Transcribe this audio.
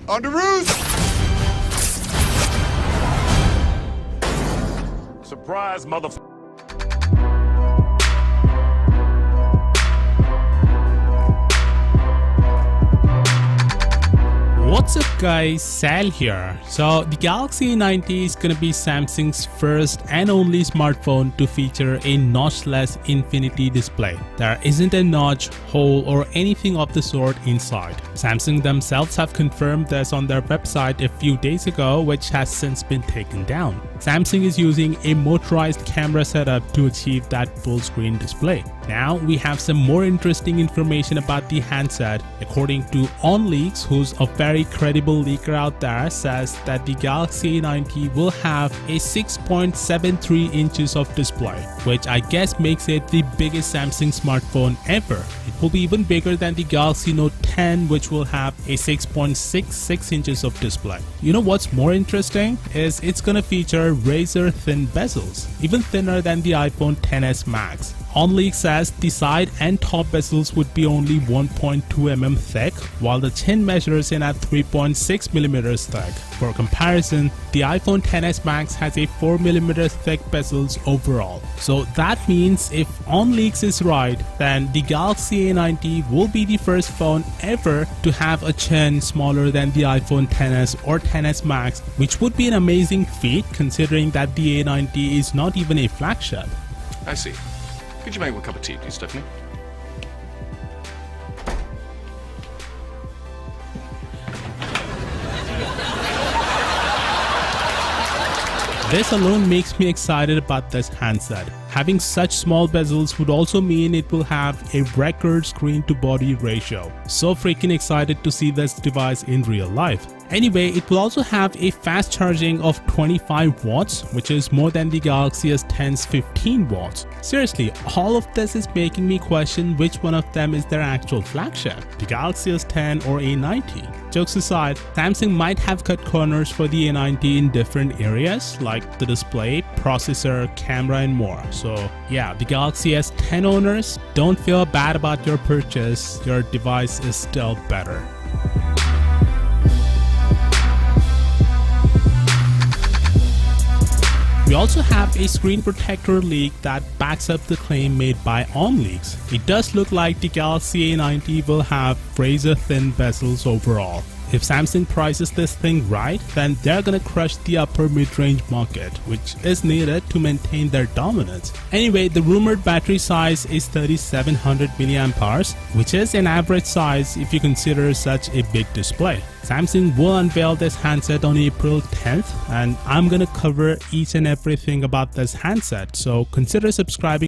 On the roof! Surprise, motherfucker. What's up guys, Sal here. So the Galaxy A90 is gonna be Samsung's first and only smartphone to feature a notchless infinity display. There isn't a notch, hole or anything of the sort inside. Samsung themselves have confirmed this on their website a few days ago, which has since been taken down. Samsung is using a motorized camera setup to achieve that full screen display. Now we have some more interesting information about the handset. According to OnLeaks, who's a very credible leaker out there, says that the Galaxy A90 will have a 6.73 inches of display, which I guess makes it the biggest Samsung smartphone ever. It will be even bigger than the Galaxy Note 10, which will have a 6.66 inches of display. You know what's more interesting is it's gonna feature razor thin bezels, even thinner than the iPhone XS Max. OnLeaks says the side and top bezels would be only 1.2 mm thick, while the chin measures in at 3.6 mm thick. For comparison, the iPhone XS Max has a 4 mm thick bezels overall. So that means if OnLeaks is right, then the Galaxy A90 will be the first phone ever to have a chin smaller than the iPhone XS or XS Max, which would be an amazing feat considering that the A90 is not even a flagship. I see. Could you make me a cup of tea, please, Stephanie? This alone makes me excited about this handset. Having such small bezels would also mean it will have a record screen to body ratio. So freaking excited to see this device in real life. Anyway, it will also have a fast charging of 25 watts, which is more than the Galaxy S10's 15 watts. Seriously, all of this is making me question which one of them is their actual flagship, the Galaxy S10 or A90. Jokes aside, Samsung might have cut corners for the A90 in different areas like the display, processor, camera and more. So yeah, the Galaxy S10 owners, don't feel bad about your purchase, your device is still better. We also have a screen protector leak that backs up the claim made by OnLeaks. It does look like the Galaxy A90 will have razor thin bezels overall. If Samsung prices this thing right, then they're gonna crush the upper mid-range market, which is needed to maintain their dominance. Anyway, the rumored battery size is 3700 mAh, which is an average size if you consider such a big display. Samsung will unveil this handset on April 10th, and I'm gonna cover each and everything about this handset, so consider subscribing.